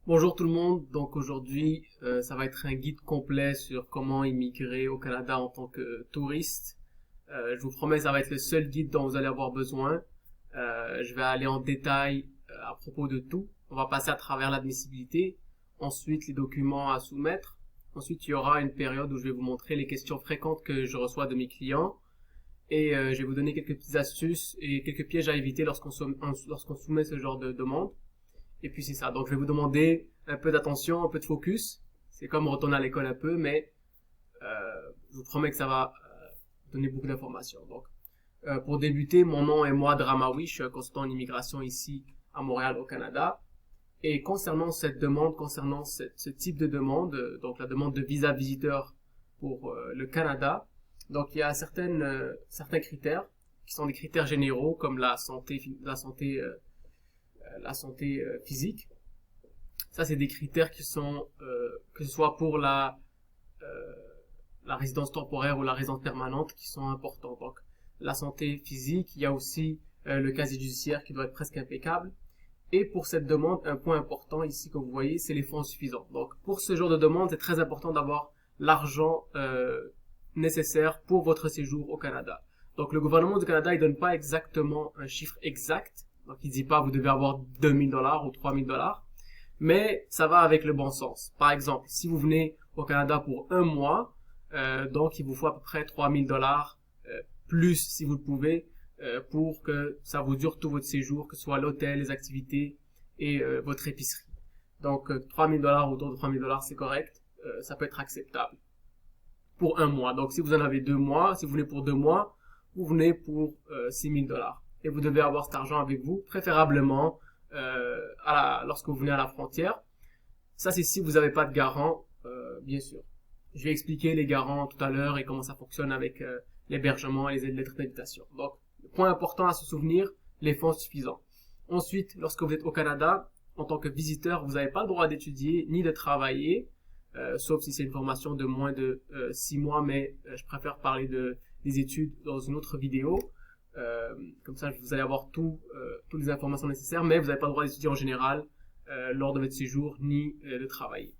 Bonjour tout le monde, donc aujourd'hui ça va être un guide complet sur comment immigrer au Canada en tant que touriste. Je vous promets, ça va être le seul guide dont vous allez avoir besoin. Je vais aller en détail à propos de tout. On va passer à travers l'admissibilité, ensuite les documents à soumettre. Ensuite il y aura une période où je vais vous montrer les questions fréquentes que je reçois de mes clients. Et je vais vous donner quelques petites astuces et quelques pièges à éviter lorsqu'on soumet ce genre de demande. Et puis c'est ça. Donc je vais vous demander un peu d'attention, un peu de focus. C'est comme retourner à l'école un peu, mais je vous promets que ça va donner beaucoup d'informations. Donc pour débuter, mon nom est Moad Ramawi, je suis un consultant en immigration ici à Montréal au Canada. Et concernant cette demande, concernant ce type de demande, donc la demande de visa visiteur pour le Canada, donc il y a certains critères qui sont des critères généraux comme la santé physique. Ça, c'est des critères qui sont, que ce soit pour la résidence temporaire ou la résidence permanente, qui sont importants. Donc, la santé physique, il y a aussi le casier judiciaire qui doit être presque impeccable. Et pour cette demande, un point important ici que vous voyez, c'est les fonds suffisants. Donc, pour ce genre de demande, c'est très important d'avoir l'argent nécessaire pour votre séjour au Canada. Donc, le gouvernement du Canada, il donne pas exactement un chiffre exact. Donc, il dit pas vous devez avoir 2000 $ ou 3000 $, mais ça va avec le bon sens. Par exemple, si vous venez au Canada pour un mois, donc il vous faut à peu près 3000 $ plus si vous le pouvez pour que ça vous dure tout votre séjour, que ce soit l'hôtel, les activités et votre épicerie. Donc 3000 $, autour de 3000 $ c'est correct, ça peut être acceptable pour un mois. Donc si vous en avez 2 mois, si vous venez pour 2 mois, vous venez pour 6000 $. Et vous devez avoir cet argent avec vous, préférablement lorsque vous venez à la frontière. Ça, c'est si vous n'avez pas de garant, bien sûr. Je vais expliquer les garants tout à l'heure et comment ça fonctionne avec l'hébergement et les lettres d'invitation. Donc, le point important à se souvenir, les fonds suffisants. Ensuite, lorsque vous êtes au Canada, en tant que visiteur, vous n'avez pas le droit d'étudier ni de travailler, sauf si c'est une formation de moins de 6 mois, mais je préfère parler des études dans une autre vidéo. Comme ça, vous allez avoir toutes les informations nécessaires, mais vous n'avez pas le droit d'étudier en général lors de votre séjour, ni de travailler.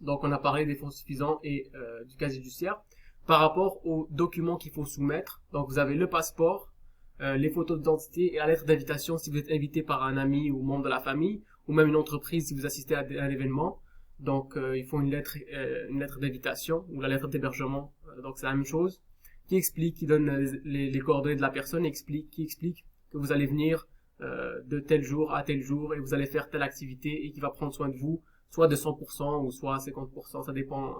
Donc, on a parlé des fonds suffisants et du casier judiciaire. Par rapport aux documents qu'il faut soumettre, donc vous avez le passeport, les photos d'identité et la lettre d'invitation si vous êtes invité par un ami ou membre de la famille, ou même une entreprise si vous assistez à un événement. Donc, il faut une lettre d'invitation ou la lettre d'hébergement. Donc, c'est la même chose. Qui donne les coordonnées de la personne, qui explique que vous allez venir de tel jour à tel jour et vous allez faire telle activité et qui va prendre soin de vous, soit de 100% ou soit 50%, ça dépend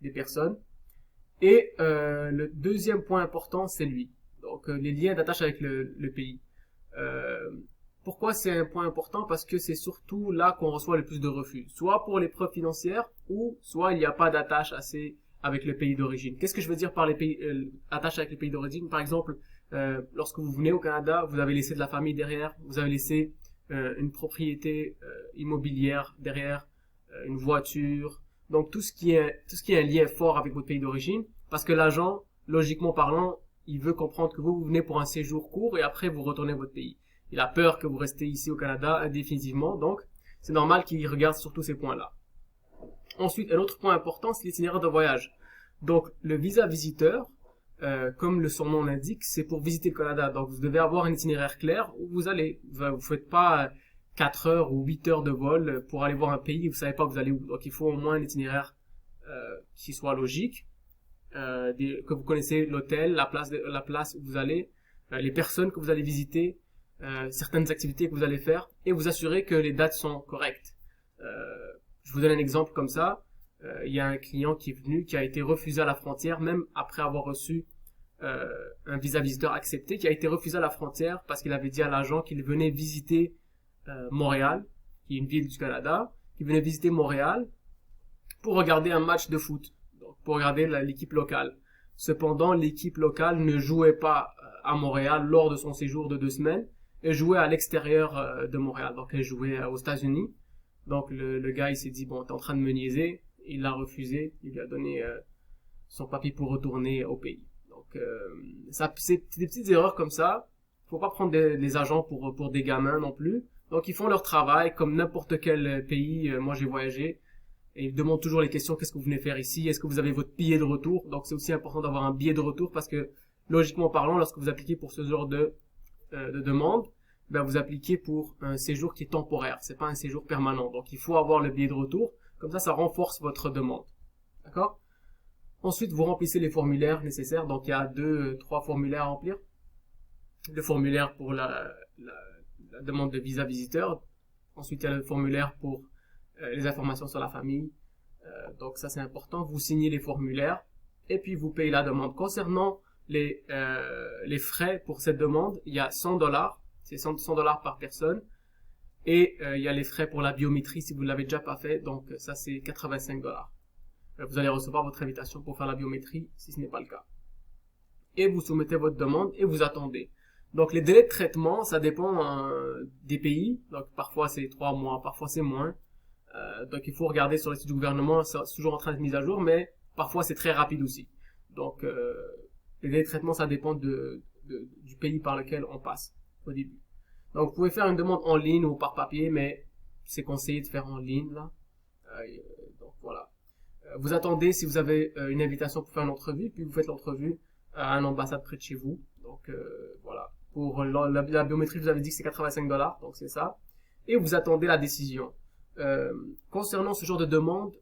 des personnes. Et le deuxième point important, c'est lui. Donc les liens d'attache avec le pays. Pourquoi c'est un point important? Parce que c'est surtout là qu'on reçoit le plus de refus. Soit pour les preuves financières, ou soit il n'y a pas d'attache assez avec le pays d'origine. Qu'est-ce que je veux dire par les pays attache avec les pays d'origine? Par exemple, lorsque vous venez au Canada, vous avez laissé de la famille derrière, vous avez laissé une propriété immobilière derrière, une voiture. Donc tout ce qui est un lien fort avec votre pays d'origine, parce que l'agent, logiquement parlant, il veut comprendre que vous venez pour un séjour court et après vous retournez à votre pays. Il a peur que vous restez ici au Canada indéfiniment, donc c'est normal qu'il regarde surtout ces points-là. Ensuite, un autre point important, c'est l'itinéraire de voyage. Donc, le visa visiteur, comme son nom l'indique, c'est pour visiter le Canada. Donc, vous devez avoir un itinéraire clair où vous allez. Vous ne faites pas 4 heures ou 8 heures de vol pour aller voir un pays et vous savez pas où vous allez où. Donc, il faut au moins un itinéraire qui soit logique, que vous connaissez l'hôtel, la place où vous allez, les personnes que vous allez visiter, certaines activités que vous allez faire et vous assurer que les dates sont correctes. Je vous donne un exemple comme ça. Il y a un client qui est venu, qui a été refusé à la frontière, même après avoir reçu un visa visiteur accepté, qui a été refusé à la frontière parce qu'il avait dit à l'agent qu'il venait visiter Montréal, qui est une ville du Canada, qu'il venait visiter Montréal pour regarder un match de foot, donc pour regarder l'équipe locale. Cependant, l'équipe locale ne jouait pas à Montréal lors de son séjour de 2 semaines, elle jouait à l'extérieur de Montréal, donc elle jouait aux États-Unis. Donc le gars il s'est dit bon t'es en train de me niaiser, il l'a refusé, il lui a donné son papier pour retourner au pays. Donc c'est des petites erreurs comme ça. Faut pas prendre les agents pour des gamins non plus. Donc ils font leur travail comme n'importe quel pays. Moi j'ai voyagé et ils demandent toujours les questions, qu'est-ce que vous venez faire ici? Est-ce que vous avez votre billet de retour? Donc c'est aussi important d'avoir un billet de retour parce que logiquement parlant, lorsque vous appliquez pour ce genre de demande, ben vous appliquez pour un séjour qui est temporaire, c'est pas un séjour permanent. Donc il faut avoir le billet de retour, comme ça renforce votre demande. D'accord? Ensuite, vous remplissez les formulaires nécessaires. Donc il y a trois formulaires à remplir. Le formulaire pour la demande de visa visiteur. Ensuite, il y a le formulaire pour les informations sur la famille. Donc ça c'est important. Vous signez les formulaires et puis vous payez la demande. Concernant les frais pour cette demande, il y a $100. C'est $100 par personne. Et il y a les frais pour la biométrie si vous ne l'avez déjà pas fait. Donc ça c'est $85. Vous allez recevoir votre invitation pour faire la biométrie si ce n'est pas le cas. Et vous soumettez votre demande et vous attendez. Donc les délais de traitement, ça dépend des pays. Donc parfois c'est 3 mois, parfois c'est moins. Donc il faut regarder sur le site du gouvernement, c'est toujours en train de mise à jour, mais parfois c'est très rapide aussi. Donc les délais de traitement, ça dépend du pays par lequel on passe au début. Donc vous pouvez faire une demande en ligne ou par papier, mais c'est conseillé de faire en ligne là. Donc voilà. Vous attendez si vous avez une invitation pour faire une entrevue, puis vous faites l'entrevue à une ambassade près de chez vous. Donc voilà. Pour la biométrie, je vous avais dit que c'est $85, donc c'est ça. Et vous attendez la décision. Concernant ce genre de demande,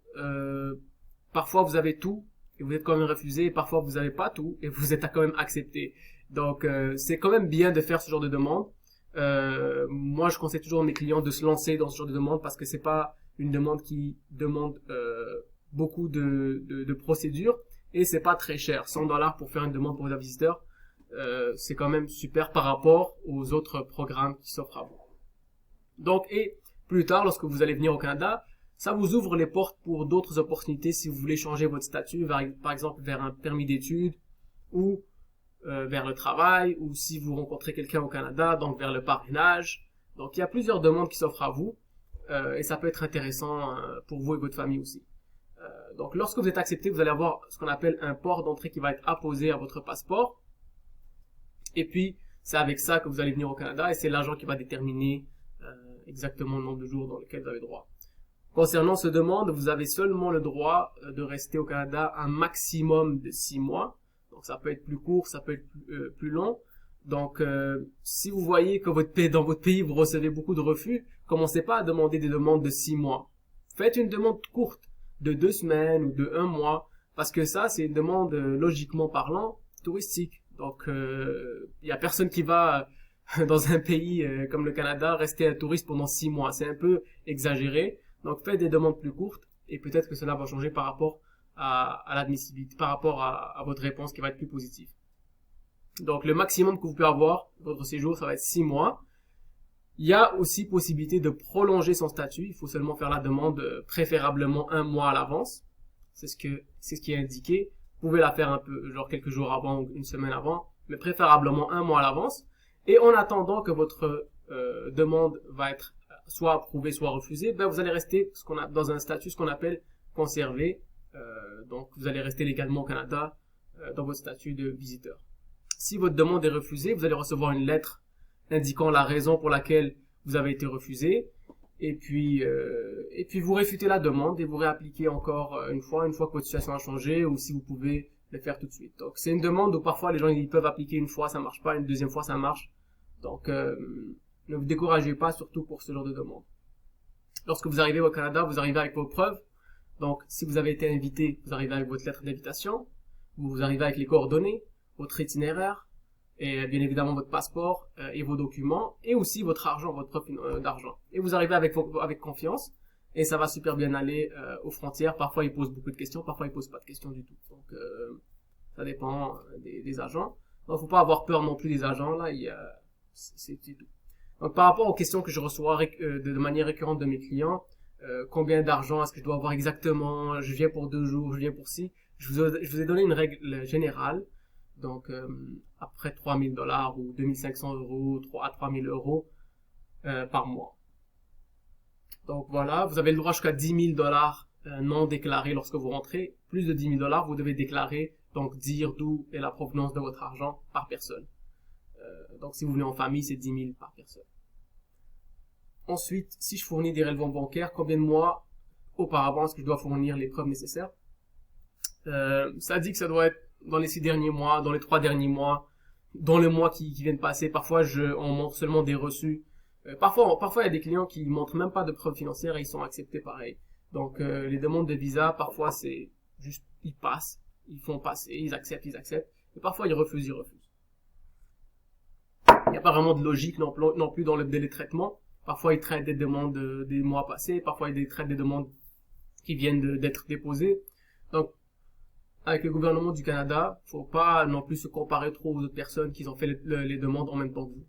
parfois vous avez tout et vous êtes quand même refusé, et parfois vous n'avez pas tout et vous êtes quand même accepté. Donc c'est quand même bien de faire ce genre de demande. Moi je conseille toujours à mes clients de se lancer dans ce genre de demande parce que c'est pas une demande qui demande beaucoup de procédures et c'est pas très cher. $100 pour faire une demande pour visa visiteur, c'est quand même super par rapport aux autres programmes qui s'offrent à vous. Donc, et plus tard, lorsque vous allez venir au Canada, ça vous ouvre les portes pour d'autres opportunités si vous voulez changer votre statut, par exemple vers un permis d'études ou vers le travail, ou si vous rencontrez quelqu'un au Canada, donc vers le parrainage. Donc, il y a plusieurs demandes qui s'offrent à vous et ça peut être intéressant pour vous et votre famille aussi. Donc, lorsque vous êtes accepté, vous allez avoir ce qu'on appelle un port d'entrée qui va être apposé à votre passeport. Et puis, c'est avec ça que vous allez venir au Canada et c'est l'agent qui va déterminer exactement le nombre de jours dans lesquels vous avez droit. Concernant ce demande, vous avez seulement le droit de rester au Canada un maximum de 6 mois. Donc, ça peut être plus court, ça peut être plus long. Donc, si vous voyez que dans votre pays, vous recevez beaucoup de refus, commencez pas à demander des demandes de 6 mois. Faites une demande courte de 2 semaines ou de 1 mois parce que ça, c'est une demande, logiquement parlant, touristique. Donc, il y a personne qui va dans un pays comme le Canada rester un touriste pendant 6 mois. C'est un peu exagéré. Donc, faites des demandes plus courtes et peut-être que cela va changer par rapport à l'admissibilité, par rapport à votre réponse qui va être plus positive. Donc, le maximum que vous pouvez avoir votre séjour, ça va être 6 mois. Il y a aussi possibilité de prolonger son statut. Il faut seulement faire la demande préférablement 1 mois à l'avance. C'est ce qui est indiqué. Vous pouvez la faire un peu, genre quelques jours avant ou une semaine avant, mais préférablement 1 mois à l'avance. Et en attendant que votre demande va être soit approuvée, soit refusée, ben vous allez rester dans un statut ce qu'on appelle conservé. Donc vous allez rester légalement au Canada dans votre statut de visiteur. Si votre demande est refusée, vous allez recevoir une lettre indiquant la raison pour laquelle vous avez été refusé. Et puis vous réfutez la demande et vous réappliquez encore une fois que votre situation a changé ou si vous pouvez le faire tout de suite. Donc c'est une demande où parfois les gens ils peuvent appliquer une fois, ça marche pas, une deuxième fois ça marche. Donc ne vous découragez pas surtout pour ce genre de demande. Lorsque vous arrivez au Canada, vous arrivez avec vos preuves. Donc si vous avez été invité, vous arrivez avec votre lettre d'invitation, vous arrivez avec les coordonnées, votre itinéraire, et bien évidemment votre passeport et vos documents, et aussi votre argent, votre propre d'argent. Et vous arrivez avec confiance, et ça va super bien aller aux frontières. Parfois ils posent beaucoup de questions, parfois ils posent pas de questions du tout. Donc ça dépend des agents. Donc faut pas avoir peur non plus des agents là, c'est tout. Donc par rapport aux questions que je reçois de manière récurrente de mes clients, combien d'argent est-ce que je dois avoir exactement, je viens pour 2 jours, je viens pour 6, je vous ai donné une règle générale. Donc, après $3,000 ou 2 500 €, à 3 000 € par mois. Donc voilà, vous avez le droit jusqu'à 10 000 $ non déclarés lorsque vous rentrez. Plus de 10 000 $, vous devez déclarer, donc dire d'où est la provenance de votre argent par personne. Donc si vous venez en famille, c'est 10 000 par personne. Ensuite, si je fournis des relevés bancaires, combien de mois auparavant est-ce que je dois fournir les preuves nécessaires? Ça dit que ça doit être dans les 6 derniers mois, dans les 3 derniers mois, dans le mois qui viennent passer. Parfois, on montre seulement des reçus. Parfois, il y a des clients qui montrent même pas de preuves financières et ils sont acceptés pareil. Donc, les demandes de visa, parfois, c'est juste, ils passent, ils font passer, ils acceptent. Et parfois, ils refusent. Il n'y a pas vraiment de logique non plus dans le délai de traitement. Parfois, ils traitent des demandes des mois passés. Parfois, ils traitent des demandes qui viennent d'être déposées. Donc, avec le gouvernement du Canada, faut pas non plus se comparer trop aux autres personnes qui ont fait les demandes en même temps que vous.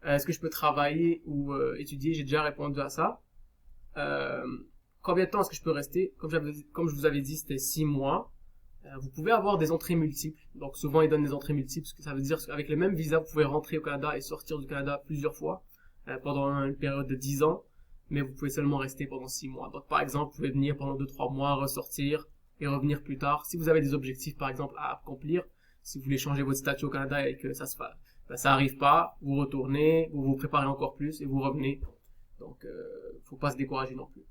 Est-ce que je peux travailler ou étudier? J'ai déjà répondu à ça. Combien de temps est-ce que je peux rester? Comme je vous avais dit, c'était 6 mois. Vous pouvez avoir des entrées multiples. Donc souvent, ils donnent des entrées multiples, ce que ça veut dire qu'avec le même visa, vous pouvez rentrer au Canada et sortir du Canada plusieurs fois pendant une période de 10 ans. Mais vous pouvez seulement rester pendant 6 mois. Donc par exemple, vous pouvez venir pendant 2-3 mois, ressortir et revenir plus tard. Si vous avez des objectifs, par exemple, à accomplir, si vous voulez changer votre statut au Canada et que ça arrive pas, vous retournez, vous vous préparez encore plus et vous revenez. Donc, faut pas se décourager non plus.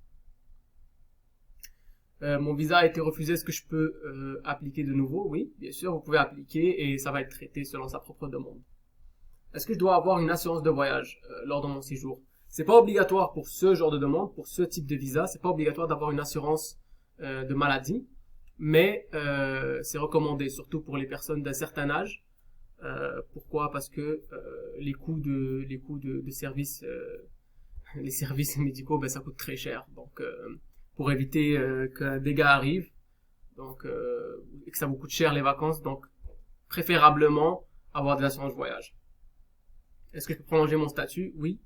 Mon visa a été refusé, est-ce que je peux appliquer de nouveau? Oui, bien sûr, vous pouvez appliquer et ça va être traité selon sa propre demande. Est-ce que je dois avoir une assurance de voyage lors de mon séjour? C'est pas obligatoire pour ce genre de demande, pour ce type de visa, c'est pas obligatoire d'avoir une assurance de maladie, mais c'est recommandé, surtout pour les personnes d'un certain âge. Pourquoi? Parce que les coûts de services, les services médicaux, ben ça coûte très cher. Donc pour éviter qu'un dégât arrive, donc et que ça vous coûte cher les vacances, donc préférablement avoir des assurances voyage. Est-ce que je peux prolonger mon statut? Oui,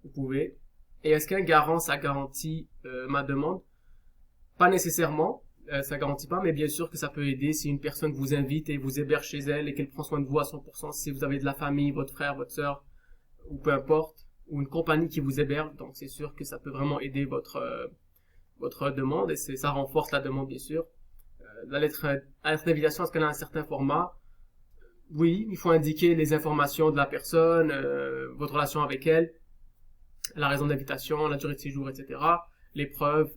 vous pouvez. Et est-ce qu'un garant, ça garantit ma demande? Pas nécessairement, ça garantit pas, mais bien sûr que ça peut aider si une personne vous invite et vous héberge chez elle et qu'elle prend soin de vous à 100%, si vous avez de la famille, votre frère, votre sœur, ou peu importe, ou une compagnie qui vous héberge, donc c'est sûr que ça peut vraiment aider votre demande et ça renforce la demande bien sûr. La lettre d'invitation, est-ce qu'elle a un certain format? Oui, il faut indiquer les informations de la personne, votre relation avec elle, la raison d'invitation, la durée de séjour, etc. Les preuves,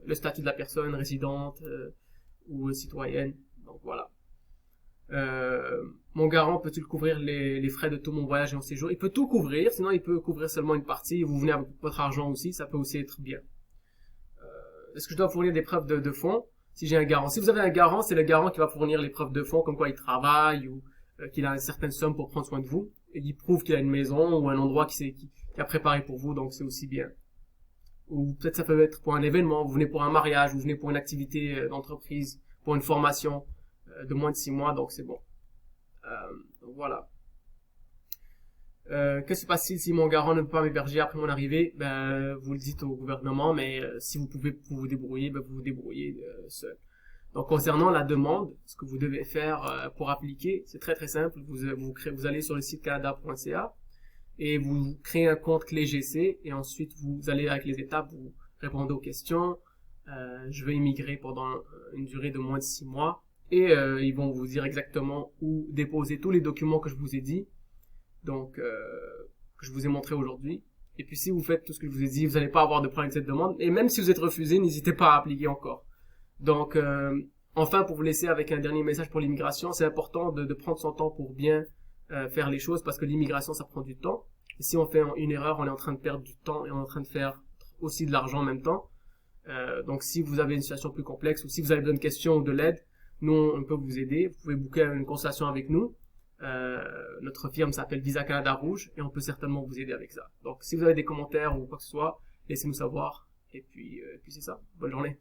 le statut de la personne, résidente ou citoyenne. Donc voilà. Mon garant peut-il couvrir les frais de tout mon voyage et mon séjour? Il peut tout couvrir, sinon il peut couvrir seulement une partie. Vous venez avec votre argent aussi, ça peut aussi être bien. Est-ce que je dois fournir des preuves de fonds si j'ai un garant? Si vous avez un garant, c'est le garant qui va fournir les preuves de fonds, comme quoi il travaille ou qu'il a une certaine somme pour prendre soin de vous. Et il prouve qu'il a une maison ou un endroit qui a préparé pour vous, donc c'est aussi bien. Ou peut-être ça peut être pour un événement, vous venez pour un mariage, vous venez pour une activité d'entreprise, pour une formation de moins de 6 mois, donc c'est bon. Donc voilà. Que se passe-t-il si mon garant ne peut pas m'héberger après mon arrivée? Ben, vous le dites au gouvernement, mais si vous pouvez vous débrouiller, ben, vous vous débrouillez seul. Donc concernant la demande, ce que vous devez faire pour appliquer, c'est très très simple. Vous allez sur le site canada.ca et vous créez un compte clé GC et ensuite vous allez avec les étapes, vous répondez aux questions. Je veux immigrer pendant une durée de moins de 6 mois et ils vont vous dire exactement où déposer tous les documents que je vous ai dit. Donc, que je vous ai montré aujourd'hui. Et puis, si vous faites tout ce que je vous ai dit, vous n'allez pas avoir de problème avec cette demande. Et même si vous êtes refusé, n'hésitez pas à appliquer encore. Donc, enfin, pour vous laisser avec un dernier message pour l'immigration, c'est important de prendre son temps pour bien faire les choses parce que l'immigration, ça prend du temps. Et si on fait une erreur, on est en train de perdre du temps et on est en train de faire aussi de l'argent en même temps. Donc, si vous avez une situation plus complexe ou si vous avez besoin de questions ou de l'aide, nous, on peut vous aider. Vous pouvez booker une consultation avec nous. Notre firme s'appelle Visa Canada Rouge et on peut certainement vous aider avec ça. Donc si vous avez des commentaires ou quoi que ce soit, laissez-nous savoir et puis c'est ça. Bonne journée.